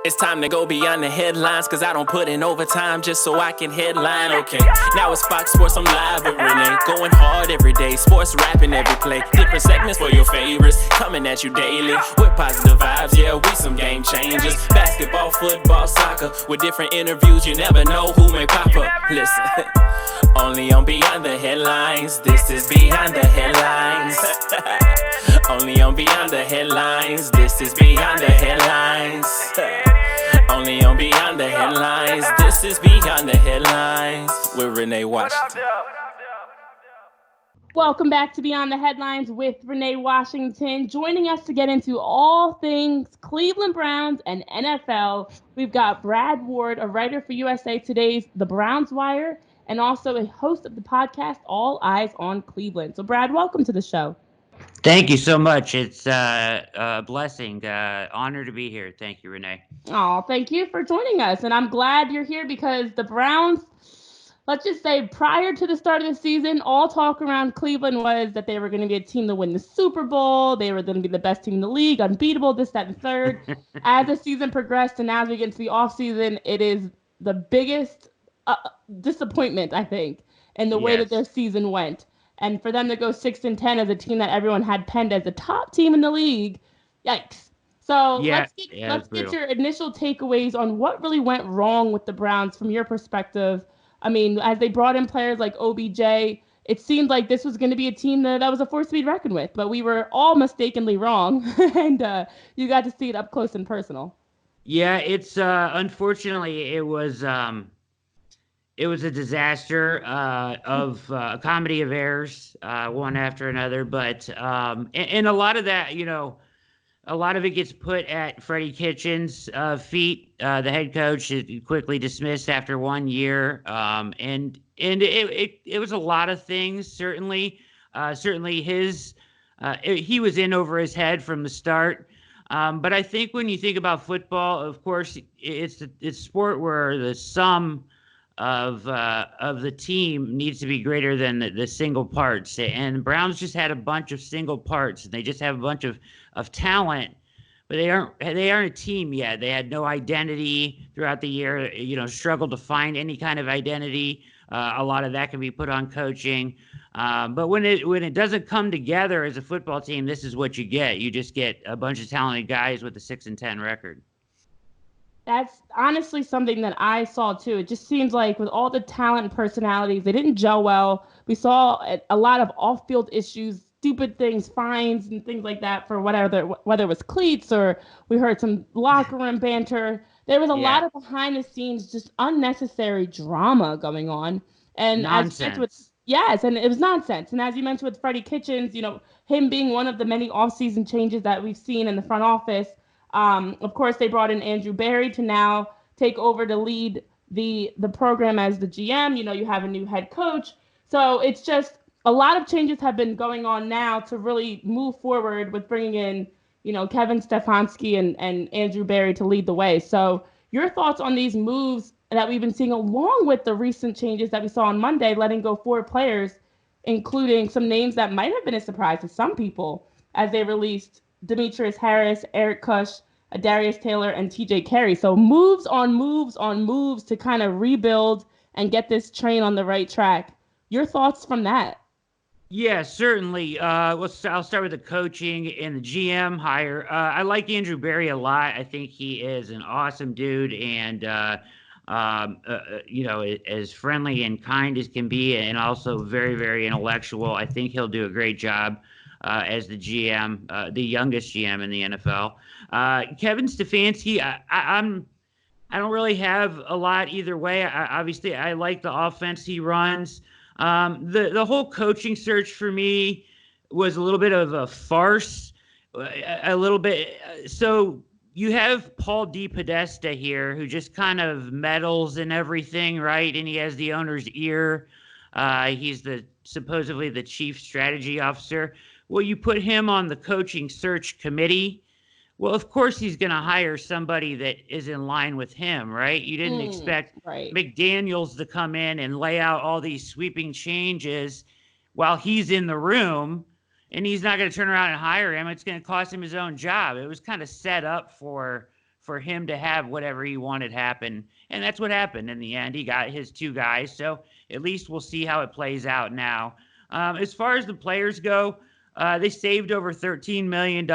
It's time to go beyond the headlines, cause I don't put in overtime just so I can headline. Okay, now it's Fox Sports, I'm live with Renee. Going hard every day, sports rapping every play. Different segments for your favorites, coming at you daily with positive vibes. Yeah, we some game changers. Basketball, football, soccer, with different interviews, you never know who may pop up. Listen, only on Beyond the Headlines. This is Beyond the Headlines. Only on Beyond the Headlines. This is Beyond the Headlines. Only on Beyond the Headlines. This is Beyond the Headlines with Renee Washington. Welcome back to Beyond the Headlines with Renee Washington. Joining us to get into all things Cleveland Browns and NFL, we've got Brad Ward, a writer for USA Today's The Browns Wire, and also a host of the podcast All Eyes on Cleveland. So, Brad, welcome to the show. Thank you so much. It's a blessing. Honor to be here. Thank you, Renee. Oh, thank you for joining us. And I'm glad you're here because the Browns, let's just say prior to the start of the season, all talk around Cleveland was that they were going to be a team to win the Super Bowl. They were going to be the best team in the league, unbeatable, this, that, and third. As the season progressed and as we get into the offseason, it is the biggest disappointment, I think, in the way that their season went. And for them to go 6-10 as a team that everyone had penned as the top team in the league, yikes. So let's get your initial takeaways on what really went wrong with the Browns from your perspective. I mean, as they brought in players like OBJ, it seemed like this was going to be a team that was a force to be reckoned with. But we were all mistakenly wrong, and you got to see it up close and personal. Yeah, it's unfortunately it was a disaster of a comedy of errors, one after another. But and a lot of that, a lot of it gets put at Freddie Kitchens' feet. The head coach is quickly dismissed after 1 year, and it was a lot of things. Certainly he was in over his head from the start. But I think when you think about football, of course, it's a sport where the sum of the team needs to be greater than the single parts. And the Browns just had a bunch of single parts, and they just have a bunch of talent, but they aren't a team yet. They had no identity throughout the year, struggled to find any kind of identity. A lot of that can be put on coaching. But when it doesn't come together as a football team, this is what you get. You just get a bunch of talented guys with a 6-10 record. That's honestly something that I saw too. It just seems like with all the talent and personalities, they didn't gel well. We saw a lot of off-field issues, stupid things, fines and things like that for whether it was cleats or we heard some locker room banter. There was a lot of behind the scenes, just unnecessary drama going on. And nonsense. And it was nonsense. And as you mentioned with Freddie Kitchens, him being one of the many off-season changes that we've seen in the front office. Of course, they brought in Andrew Berry to now take over to lead the program as the GM. You have a new head coach. So it's just a lot of changes have been going on now to really move forward with bringing in, Kevin Stefanski and Andrew Berry to lead the way. So your thoughts on these moves that we've been seeing along with the recent changes that we saw on Monday, letting go 4 players, including some names that might have been a surprise to some people as they released Demetrius Harris, Eric Kush, Darius Taylor, and TJ Carey. So moves on moves on moves to kind of rebuild and get this train on the right track. Your thoughts from that? Yeah, certainly. I'll start with the coaching and the GM hire. I like Andrew Berry a lot. I think he is an awesome dude and, as friendly and kind as can be, and also very, very intellectual. I think he'll do a great job as the GM, the youngest GM in the NFL. Kevin Stefanski, I don't really have a lot either way. Obviously, I like the offense he runs. The whole coaching search for me was a little bit of a farce, a little bit. So you have Paul DePodesta here, who just kind of meddles in everything, right? And he has the owner's ear. He's supposedly the chief strategy officer. Well, you put him on the coaching search committee. Well, of course he's going to hire somebody that is in line with him, right? You didn't expect McDaniels to come in and lay out all these sweeping changes while he's in the room, and he's not going to turn around and hire him. It's going to cost him his own job. It was kind of set up for for him to have whatever he wanted happen. And that's what happened in the end. He got his 2 guys. So at least we'll see how it plays out now. As far as the players go, they saved over $13 million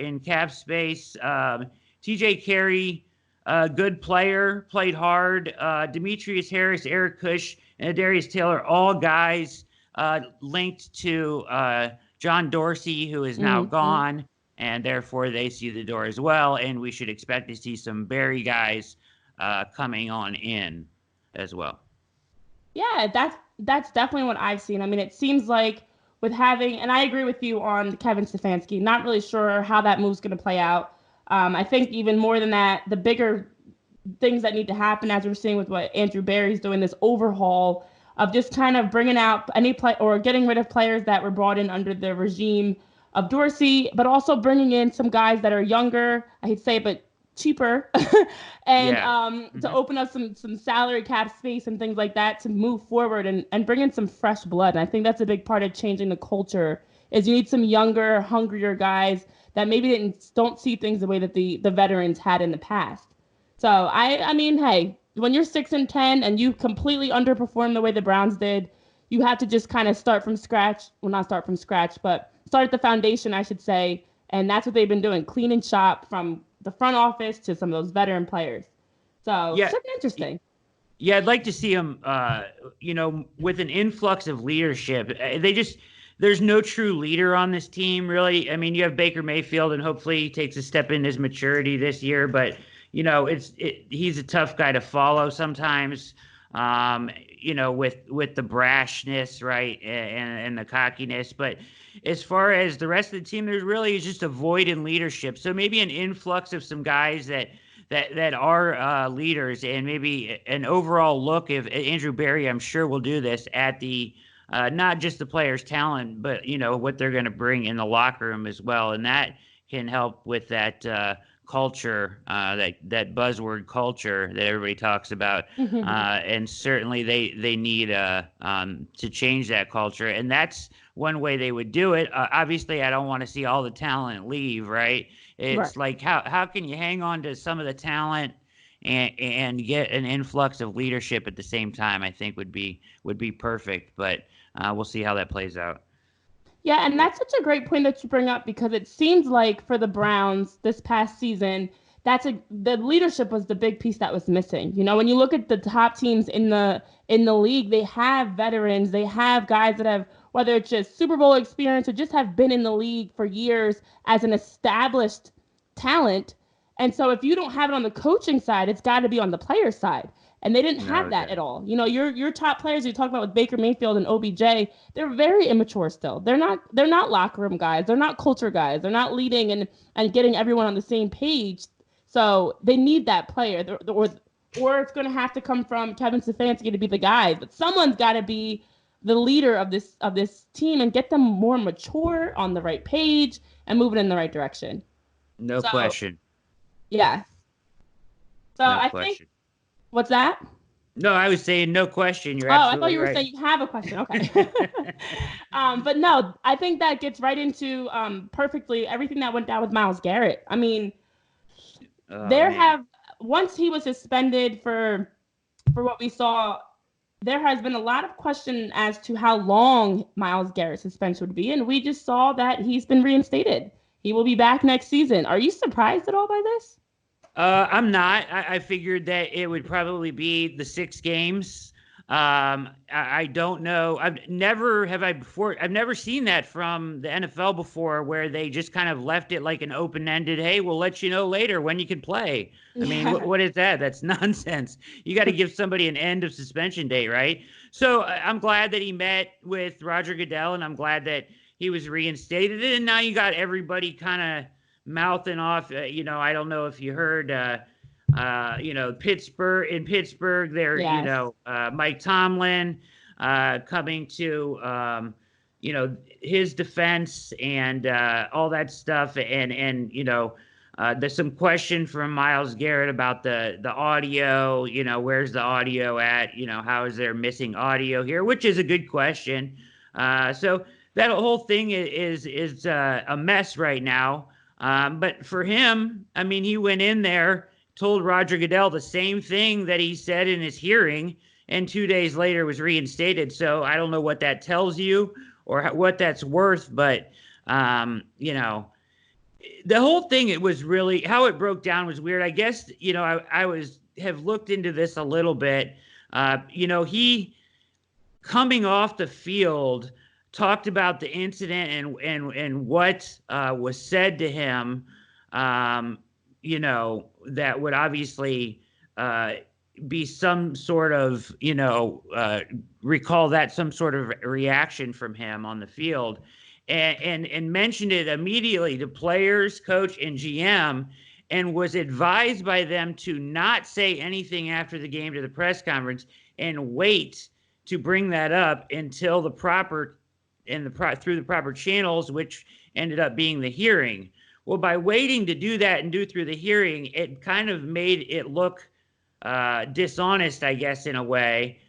in cap space. TJ Carey, good player, played hard. Demetrius Harris, Eric Kush, and Darius Taylor, all guys linked to John Dorsey, who is now gone, and therefore they see the door as well. And we should expect to see some Barry guys coming on in as well. Yeah, that's definitely what I've seen. I mean, it seems like with having, and I agree with you on Kevin Stefanski, not really sure how that move's going to play out. I think even more than that, the bigger things that need to happen, as we're seeing with what Andrew Barry's doing, this overhaul of just kind of bringing out any play or getting rid of players that were brought in under the regime of Dorsey, but also bringing in some guys that are younger, I hate to say it, but cheaper, and to open up some salary cap space and things like that to move forward and bring in some fresh blood. And I think that's a big part of changing the culture is you need some younger, hungrier guys that maybe don't see things the way that the veterans had in the past. So I mean, hey, when you're 6-10 and you completely underperform the way the Browns did, you have to just kind of start from scratch. Well, not start from scratch, but start at the foundation, I should say. And that's what they've been doing, clean and shop from the front office to some of those veteran players. So yeah, should be interesting. Yeah, I'd like to see them, with an influx of leadership. There's no true leader on this team, really. I mean, you have Baker Mayfield, and hopefully he takes a step in his maturity this year. But, he's a tough guy to follow sometimes, with the brashness, right, and the cockiness. But as far as the rest of the team, there's really just a void in leadership. So maybe an influx of some guys that are leaders, and maybe an overall look. If Andrew Barry, I'm sure, will do this at the not just the players' talent, but what they're going to bring in the locker room as well, and that can help with that culture, that buzzword culture that everybody talks about. And certainly they need to change that culture, and that's one way they would do it. Obviously, I don't want to see all the talent leave, right? It's like how can you hang on to some of the talent and get an influx of leadership at the same time? I think would be perfect, but we'll see how that plays out. Yeah, and that's such a great point that you bring up, because it seems like for the Browns this past season, the leadership was the big piece that was missing. When you look at the top teams in the league, they have veterans, they have guys that have, whether it's just Super Bowl experience or just have been in the league for years as an established talent. And so if you don't have it on the coaching side, it's got to be on the player side. And they didn't have that at all. Your top players you talk about with Baker Mayfield and OBJ, they're very immature still. They're not locker room guys. They're not culture guys. They're not leading and getting everyone on the same page. So they need that player, or it's going to have to come from Kevin Stefanski to be the guy. But someone's got to be the leader of this team and get them more mature, on the right page, and moving in the right direction. No question. Yeah. So no I question. think. What's that? No, I was saying no question. You're absolutely right. I thought you were saying you have a question. Okay. But no, I think that gets right into perfectly everything that went down with Myles Garrett. I mean, once he was suspended for what we saw, there has been a lot of question as to how long Myles Garrett's suspension would be, and we just saw that he's been reinstated. He will be back next season. Are you surprised at all by this? I'm not. I figured that it would probably be the 6 games. I don't know. I've never seen that from the NFL before, where they just kind of left it like an open-ended, hey, we'll let you know later when you can play. I mean, what is that? That's nonsense. You got to give somebody an end of suspension date, right? So I'm glad that he met with Roger Goodell, and I'm glad that he was reinstated. And now you got everybody kind of mouthing off. I don't know if you heard, Pittsburgh, there, yes. Mike Tomlin coming to, his defense and all that stuff. And there's some question from Myles Garrett about the audio, where's the audio at? How is there missing audio here? Which is a good question. So that whole thing is a mess right now. But for him, I mean, he went in there told Roger Goodell the same thing that he said in his hearing, and 2 days later was reinstated. So I don't know what that tells you or what that's worth, but the whole thing, it was really how it broke down was weird. I guess, I have looked into this a little bit. He coming off the field talked about the incident and what was said to him, that would obviously be some sort of, recall that some sort of reaction from him on the field, and mentioned it immediately to players, coach, and GM, and was advised by them to not say anything after the game to the press conference and wait to bring that up until through the proper channels, which ended up being the hearing. Well, by waiting to do that and do through the hearing, it kind of made it look dishonest, I guess, in a way,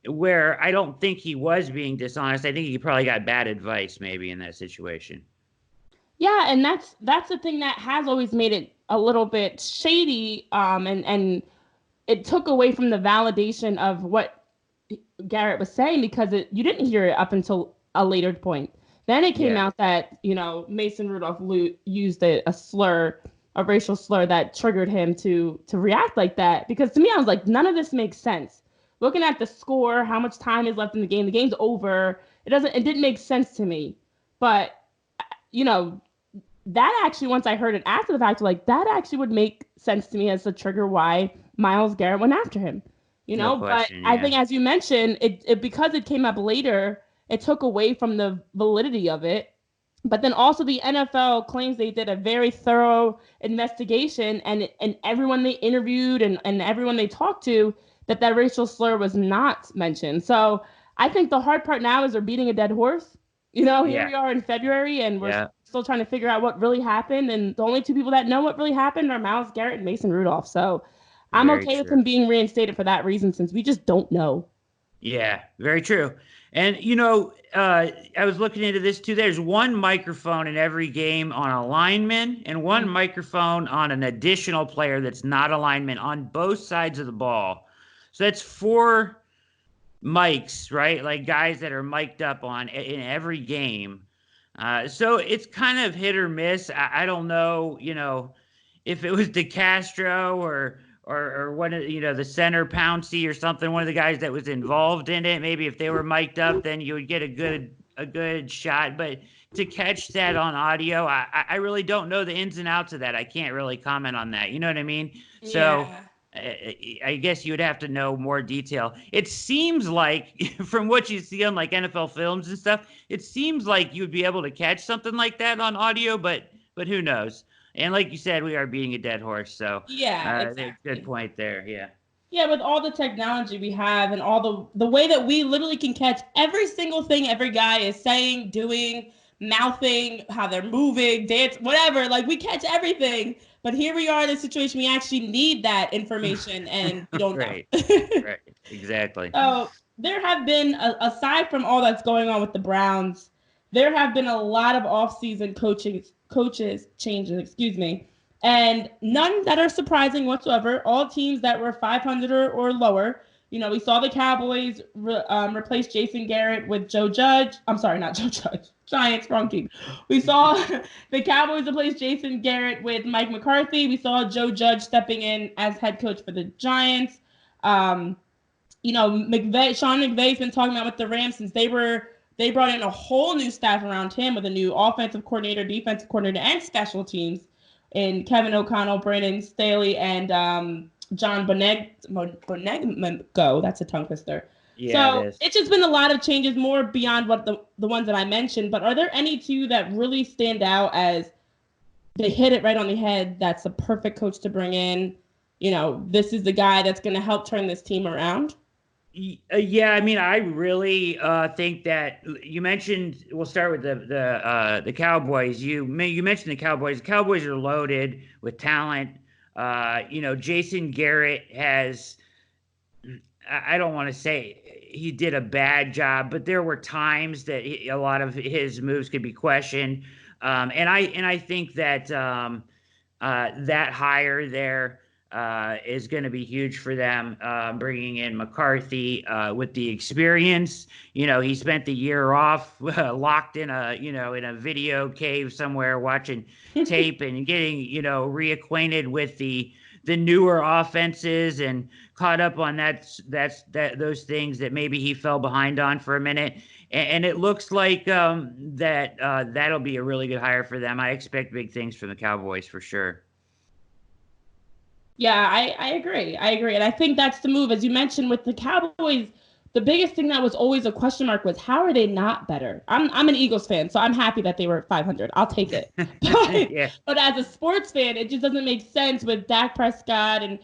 where I don't think he was being dishonest. I think he probably got bad advice maybe in that situation. Yeah, and that's the thing that has always made it a little bit shady, and it took away from the validation of what Garrett was saying, because you didn't hear it up until a later point. Then it came out that, Mason Rudolph used a racial slur that triggered him to react like that. Because to me, I was like, none of this makes sense. Looking at the score, how much time is left in the game's over. It didn't make sense to me. But, that actually, once I heard it after the fact, like, that actually would make sense to me as a trigger why Myles Garrett went after him. No question, but I think, as you mentioned, it because it came up later, it took away from the validity of it. But then also the NFL claims they did a very thorough investigation, and everyone they interviewed and everyone they talked to, that racial slur was not mentioned. So I think the hard part now is they're beating a dead horse. Here we are in February, and we're still trying to figure out what really happened. And the only two people that know what really happened are Myles Garrett and Mason Rudolph. So I'm okay with him being reinstated for that reason, since we just don't know. Yeah, very true. And, I was looking into this too. There's one microphone in every game on a lineman and one microphone on an additional player that's not a lineman on both sides of the ball. So that's 4 mics, right? Like guys that are mic'd up in every game. So it's kind of hit or miss. I don't know, if it was DeCastro or one of the center Pouncey or something, one of the guys that was involved in it. Maybe if they were mic'd up, then you would get a good shot. But to catch that on audio, I really don't know the ins and outs of that. I can't really comment on that. You know what I mean? Yeah. So I guess you would have to know more detail. It seems like, from what you see on like NFL films and stuff, it seems like you'd be able to catch something like that on audio, but who knows? And like you said, we are beating a dead horse. So exactly. Good point there. Yeah. Yeah, with all the technology we have and all the way that we literally can catch every single thing every guy is saying, doing, mouthing, how they're moving, dance, whatever. Like, we catch everything. But here we are in a situation we actually need that information, and we don't right. know. Right. Exactly. So there have been, aside from all that's going on with the Browns, there have been a lot of offseason coaches changes, and none that are surprising whatsoever. All teams that were 500 or lower. We saw the Cowboys replace Jason Garrett with Joe Judge. I'm sorry, not Joe Judge. Giants, wrong team. We saw the Cowboys replace Jason Garrett with Mike McCarthy. We saw Joe Judge stepping in as head coach for the Giants. Sean McVay's been talking about with the Rams since they brought in a whole new staff around him with a new offensive coordinator, defensive coordinator, and special teams in Kevin O'Connell, Brandon Staley, and John Boneggo. That's a tongue twister. Yeah, so it's just been a lot of changes, more beyond what the ones that I mentioned. But are there any two that really stand out as they hit it right on the head? That's a perfect coach to bring in. This is the guy that's going to help turn this team around. Yeah, I mean, I really think that you mentioned. We'll start with the Cowboys. You mentioned the Cowboys. The Cowboys are loaded with talent. Jason Garrett has. I don't want to say he did a bad job, but there were times that a lot of his moves could be questioned. And I think that that hire there is going to be huge for them. Bringing in McCarthy with the experience, he spent the year off locked in a video cave somewhere watching tape and getting reacquainted with the newer offenses and caught up on those things that maybe he fell behind on for a minute. And it looks like that'll be a really good hire for them. I expect big things from the Cowboys for sure. Yeah, I agree. And I think that's the move. As you mentioned with the Cowboys, the biggest thing that was always a question mark was how are they not better? I'm an Eagles fan, so I'm happy that they were 500. I'll take it. But as a sports fan, it just doesn't make sense with Dak Prescott and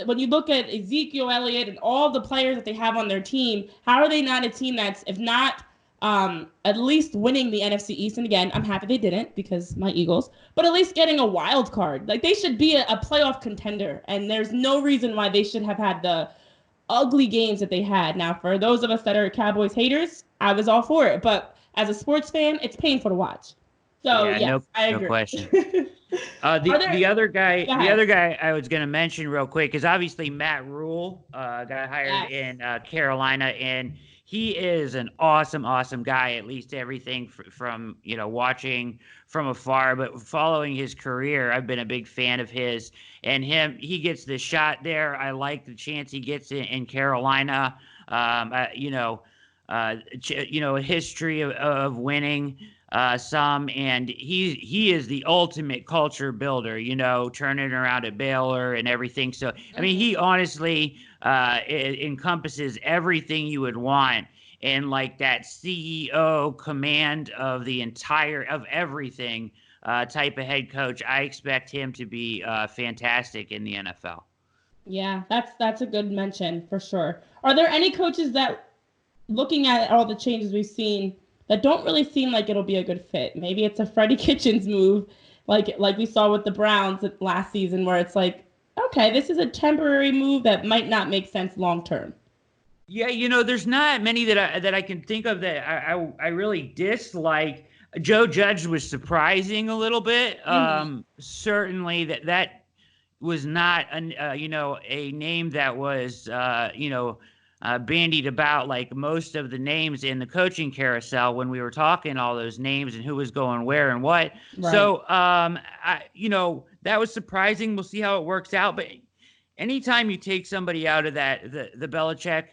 when you look at Ezekiel Elliott and all the players that they have on their team, how are they not a team that's, if not at least winning the NFC East? And again, I'm happy they didn't because my Eagles, but at least getting a wild card. Like they should be a playoff contender, and there's no reason why they should have had the ugly games that they had. Now, for those of us that are Cowboys haters, I was all for it, but as a sports fan, it's painful to watch. So yes, I agree. No question. The other guy I was going to mention real quick is obviously Matt Rule, got hired in Carolina, and he is an awesome guy. At least everything from watching from afar, but following his career, I've been a big fan of his. And he gets the shot there. I like the chance he gets in Carolina. A history of winning some, and he is the ultimate culture builder. Turning around at Baylor and everything. So I mean, he honestly it encompasses everything you would want. And like that CEO command of everything type of head coach, I expect him to be fantastic in the NFL. Yeah, that's a good mention for sure. Are there any coaches that, looking at all the changes we've seen, that don't really seem like it'll be a good fit? Maybe it's a Freddie Kitchens move, like we saw with the Browns last season, where it's like, okay, this is a temporary move that might not make sense long term. Yeah, there's not many that I can think of that I really dislike. Joe Judge was surprising a little bit. Certainly that was not a name that was bandied about like most of the names in the coaching carousel when we were talking all those names and who was going where and what. Right. So that was surprising. We'll see how it works out. But anytime you take somebody out of the Belichick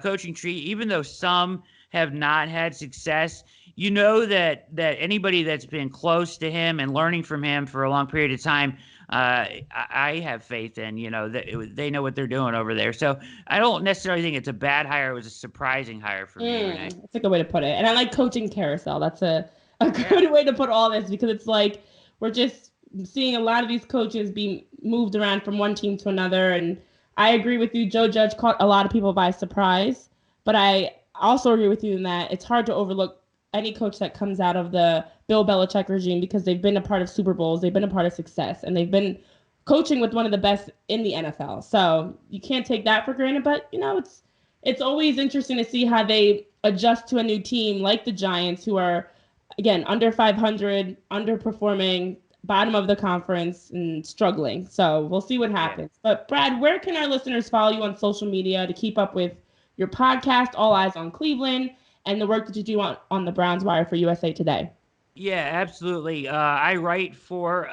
coaching tree, even though some have not had success, that anybody that's been close to him and learning from him for a long period of time, I have faith in, that they know what they're doing over there. So I don't necessarily think it's a bad hire. It was a surprising hire for me, Renee. That's a good way to put it. And I like coaching carousel. That's a good way to put all this, because it's like we're just seeing a lot of these coaches be moved around from one team to another. And I agree with you. Joe Judge caught a lot of people by surprise, but I also agree with you in that it's hard to overlook any coach that comes out of the Bill Belichick regime, because they've been a part of Super Bowls, they've been a part of success, and they've been coaching with one of the best in the NFL. So you can't take that for granted, but it's always interesting to see how they adjust to a new team like the Giants, who are, again, under 500, underperforming, bottom of the conference, and struggling. So we'll see what happens. Yeah. But Brad, where can our listeners follow you on social media to keep up with your podcast, All Eyes on Cleveland, and the work that you do on the Browns Wire for USA Today? Yeah, absolutely. I write for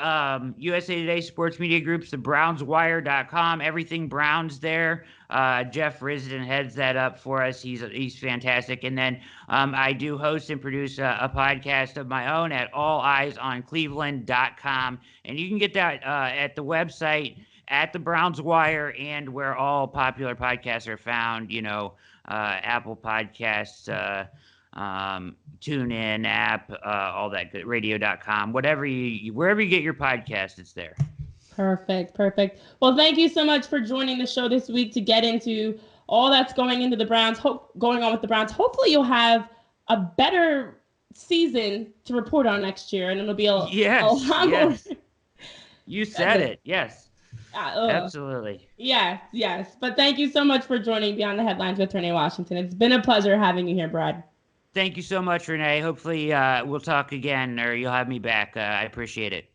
USA Today Sports Media Group's thebrownswire.com. Everything Browns there. Jeff Risden heads that up for us. He's fantastic. And then I do host and produce a podcast of my own at alleyesOnCleveland.com. And you can get that at the website at the Browns Wire and where all popular podcasts are found, Apple Podcasts, TuneIn app, all that good, radio.com, wherever you get your podcast, it's there. Perfect. Well, thank you so much for joining the show this week to get into all that's going on with the Browns. Hopefully you'll have a better season to report on next year, and it'll be a lot more. You said it. Yes. Absolutely. Yes. But thank you so much for joining Beyond the Headlines with Renee Washington. It's been a pleasure having you here, Brad. Thank you so much, Renee. Hopefully we'll talk again, or you'll have me back. I appreciate it.